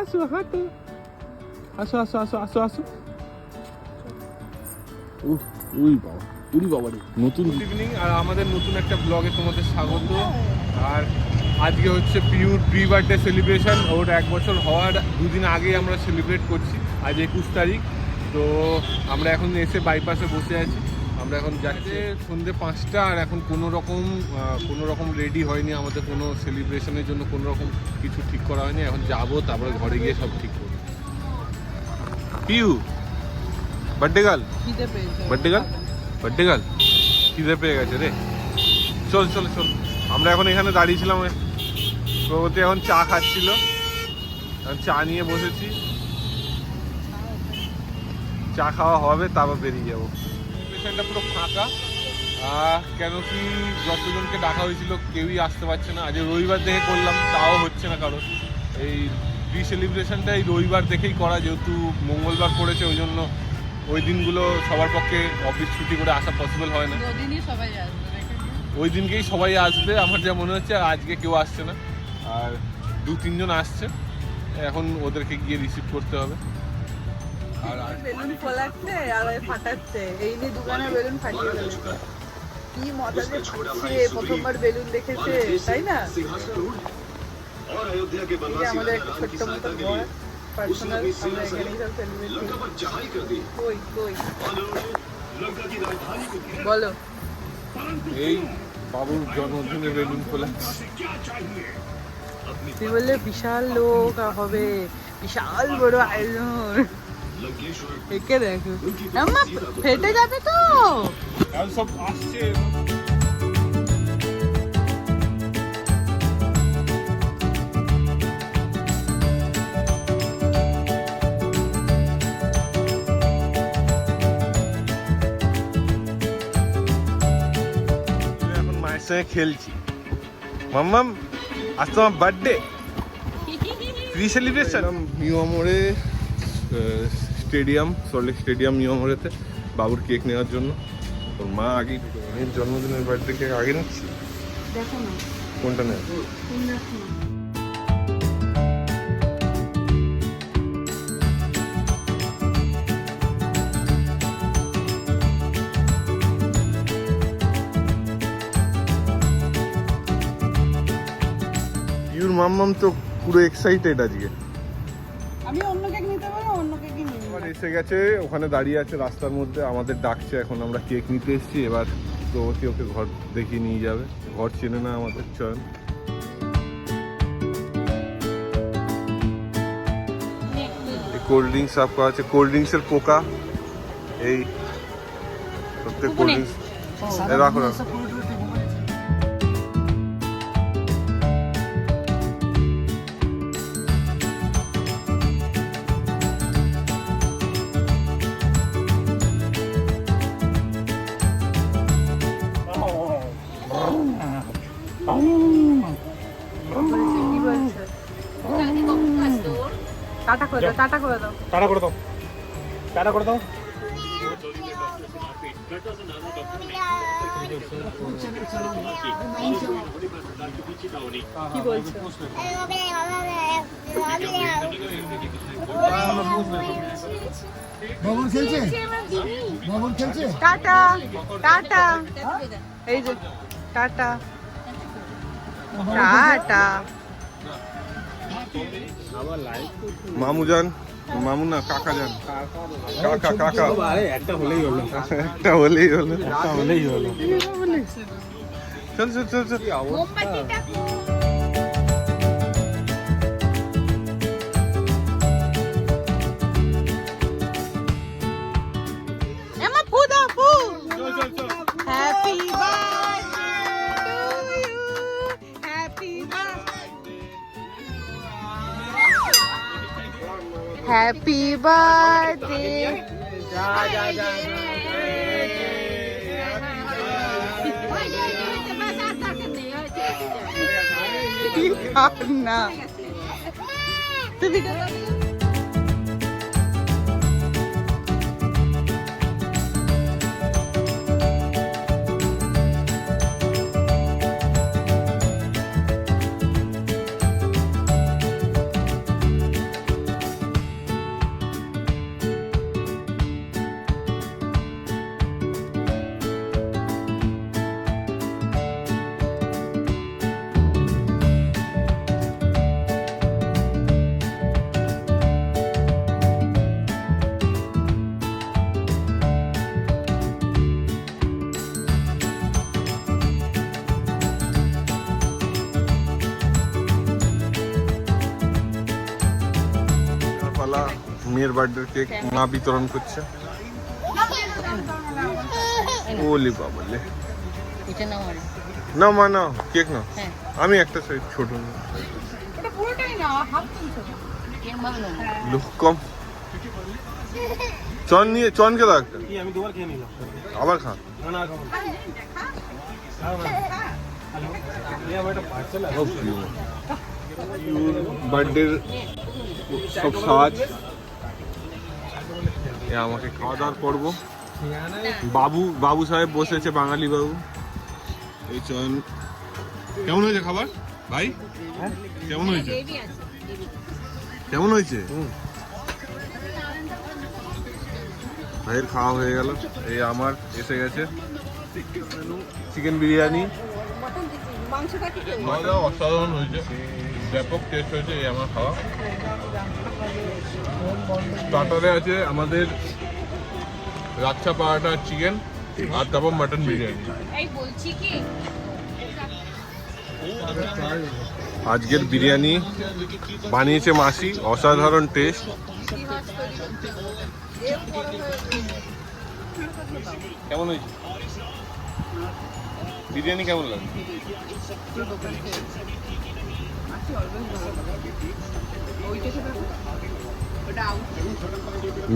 আসো হাঁটো, আসো আসো আসো আসো আসো। উই বাবা, উরি বাবা রে। নতুন ইভিনিং আর আমাদের নতুন একটা ব্লগে তোমাদের স্বাগত। আর আজকে হচ্ছে পিউর প্রি বার্থডে সেলিব্রেশন। ওর 1 বছর হওয়ার 2 দিন আগেই আমরা সেলিব্রেট করছি। আজ 21 তারিখ। তো আমরা এখন এসে বাইপাসে বসে আছি। আমরা এখন যাচ্ছি সন্ধ্যে 5টা, আর এখন কোনো রকম রেডি হয়নি আমাদের, কোনো সেলিব্রেশনের জন্য কোনো রকম কিছু ঠিক করা হয়নি। এখন যাবো, তারপরে ঘরে গিয়ে সব ঠিক করবো। Piu birthday girl, birthday girl খিদে পেয়ে গেছে রে। চল চল চল, আমরা এখন এখানে দাঁড়িয়েছিলাম, প্রগতি এখন চা খাচ্ছিল, চা নিয়ে বসেছি, চা খাওয়া হবে তারপর বেরিয়ে যাবো। স্টেশনটা পুরো ফাঁকা, কেন কি যতজনকে ডাকা হয়েছিল কেউই আসতে পারছে না। আজ রবিবার দেখে করলাম, তাও হচ্ছে না, কারণ এই প্রি সেলিব্রেশনটা এই রবিবার দেখেই করা, যেহেতু মঙ্গলবার পড়েছে, ওই জন্য ওই দিনগুলো সবার পক্ষে অফিস ছুটি করে আসা পসিবল হয় না। ওই দিনকেই সবাই আসবে আমার যা মনে হচ্ছে, আজকে কেউ আসছে না, আর 2-3 জন আসছে, এখন ওদেরকে গিয়ে রিসিভ করতে হবে। আর বেলুন ফোলাচ্ছে আর ফাটাচ্ছে, এই নিয়ে দোকানে বেলুন ফাটিয়ে ফেলেছে। কি মজা যে ফাটছে, প্রথমবার বেলুন দেখেছে, তাই না? আমাদের একটা ছোট্ট মতো ঘর, পার্সোনাল, আমরা এখানেই সব সেলিব্রেট করি। কই বলো। এই বাবুর জন্মদিনে বেলুন ফোলাচ্ছে। তুই বললে বিশাল লোক হবে, বিশাল বড় আয়োজন। একে দেখো, আম্মা ফেটে যাবে তো। সব আসছে। এখন মায়ের সঙ্গে খেলছি। মাম্মাম, আজ তোমার বার্থডে, প্রি সেলিব্রেশন। নিউ আমরে স্টেডিয়াম, সল্টলেক স্টেডিয়াম নিউ আমরেতে বাবুর কেক নেওয়ার জন্য। ওর মা আগেই জন্মদিনের বার্থডে কেক আগে নিচ্ছি। দেখো না কোনটা নেয়? ইউর মাম্মাম তো পুরো এক্সাইটেড আজকে। আমি অন্য কেক নিতে পারবো, অন্য কেকই নিই। এবার এসে গেছে, ওখানে দাঁড়িয়ে আছে রাস্তার মধ্যে, আমাদের ডাকছে। এখন আমরা কেক নিতে এসেছি, এবার প্রগতি ওকে ঘর দেখিয়ে নিয়ে যাবে। ঘর চেনে না আমাদের, চয়ন। কোল্ড ড্রিঙ্কস সাফ করা আছে, কোল্ড ড্রিঙ্কসের পোকা, এই প্রত্যেক কোল্ড ড্রিঙ্কস রাখো রাখো। টাটা করে দাও, টাটা করে দাও, টাটা করে দাও, টাটা করে দাও। কি বলছো? বাবুল খেলছে, বাবুল খেলছে। টাটা টাটা, এই যে টাটা টাটা। মামু যান, মামু না কাকা যান, কাকা কাকা। একটা হলেই হলো, একটা হলেই হলো, একটা হলেই হলো। চল চল চল চল। এমা ফু দাও, ফু। চল চল চল। Happy birthday to you, happy birthday, happy birthday. যা যা যা না তুমি মেয়ের বার্থডে কেক মা বিতরণ করছে। ওলি বাবলে, এটা নাও আর না মা না কেক না, হ্যাঁ আমি একটা সাইজ ছোট নিই। ওটা পুরোটাই না, হাফ কিনছো। এরকম ভাবে নাও। লোক কম। চন নিয়ে চনকে দাও একটা, কি আমি দুবার খেয়ে নিলাম। আবার খা। না না খাবো না। হ্যালো ये हमारा पार्सल है। বার্থডের সব সাজ এ আমাকে খাওয়া দাওয়ার করবো। বাবু সাহেব বসেছে, বাঙালি বাবু। এই চয়ন কেমন হয়েছে খাবার ভাই? কেমন হয়েছে? কেমন হয়েছে? ভাইয়ের খাওয়া হয়ে গেল। এই আমার এসে গেছে চিকেন বিরিয়ানি। মাংসটা কি করবো? খাওয়া অসাধারণ হয়েছে, ব্যাপক টেস্ট হয়েছে। এই আমার খাওয়া। স্টার্টারে আছে আমাদের লাচ্ছা পারাটা চিকেন, আর তারপর মাটন বিরিয়ানি। এই বলছি কি আজকের বিরিয়ানি বানিয়েছে মাসি, অসাধারণ টেস্ট। কেমন হয়েছে বিরিয়ানি? কেমন লাগে?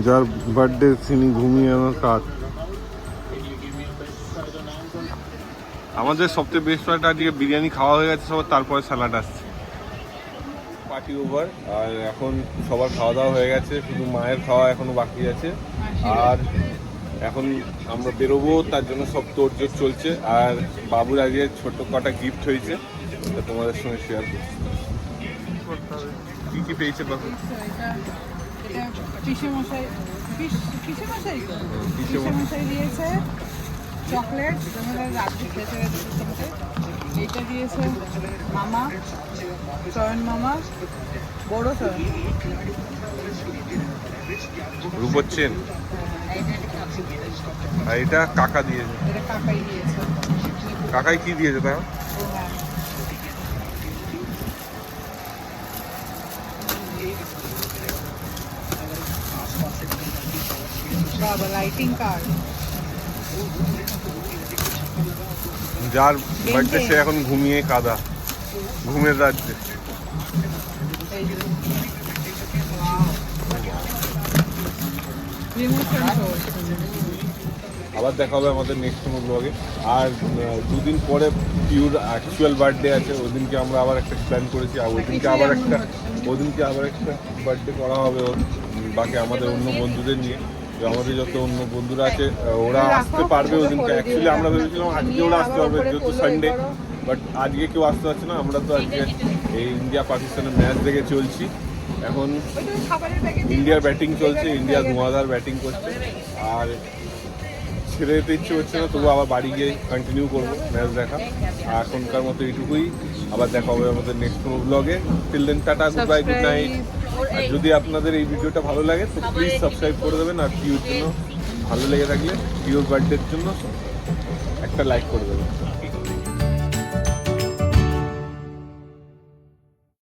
যার বার্থডে তিনি ঘুমিয়ে আমার কাজ। আমাদের সবচেয়ে বেস্ট পার্ট আজকে বিরিয়ানি খাওয়া হয়ে গেছে সবার, তারপরে স্যালাড আসছে। পার্টি ওভার, আর এখন সবার খাওয়া দাওয়া হয়ে গেছে, শুধু মায়ের খাওয়া এখনো বাকি আছে। আর এখন আমরা বেরোবো, তার জন্য সব তোড়জোড় চলছে। আর বাবুর আগে ছোট কটা গিফট হয়েছে, তা তোমাদের সঙ্গে শেয়ার করছি। কি কি পেয়েছে বাবু? পিসেমশাই দিয়েছে চকলেট, রাত্রি খেতে এইটা দিয়েছে মামা, চয়ন মামা, বড় চয়ন। রূপর চেন, আর এটা কাকা দিয়েছে। এটা কাকাই দিয়েছে। কাকাই কি দিয়েছে তা? বাবা লাইটিং কার্ড। যার বার্থডে সে এখন ঘুমিয়ে কাদা, ঘুমের রাজ্যে। আবার দেখা হবে আমাদের নেক্সট কোনো ব্লগে। আর দুদিন পরে পিউর অ্যাকচুয়াল বার্থডে আছে, ওদিনকে আমরা আবার একটা প্ল্যান করেছি। আর ওদিনকে আবার একটা বার্থডে করা হবে ওর, বাকি আমাদের অন্য বন্ধুদের নিয়ে। তো আমাদের যত অন্য বন্ধুরা আছে ওরা আসতে পারবে ওদিনকে। অ্যাকচুয়ালি আমরা ভেবেছিলাম আজকে ওরা আসতে পারবে, যেহেতু সানডে, বাট আজকে কেউ আসতে পারছে না। আমরা তো আজকে এই ইন্ডিয়া পাকিস্তানের ম্যাচ দেখে চলছি। এখন ইন্ডিয়ার ব্যাটিং চলছে, ইন্ডিয়া ধোঁয়াধার ব্যাটিং করছে। আর ছেড়ে যেতে ইচ্ছে হচ্ছে না, তবু আবার বাড়ি গিয়ে কন্টিনিউ করবো ম্যাচ দেখা। আর এখনকার মতো এইটুকুই, আবার দেখা হবে আমাদের নেক্সট কোনো ব্লগে। Till then tata, goodbye, good night. আর যদি আপনাদের এই ভিডিওটা ভালো লাগে তো প্লিজ সাবস্ক্রাইব করে দেবেন। আর পিউর জন্য ভালো লেগে থাকলে পিউর বার্থডের জন্য একটা লাইক করে দেবেন।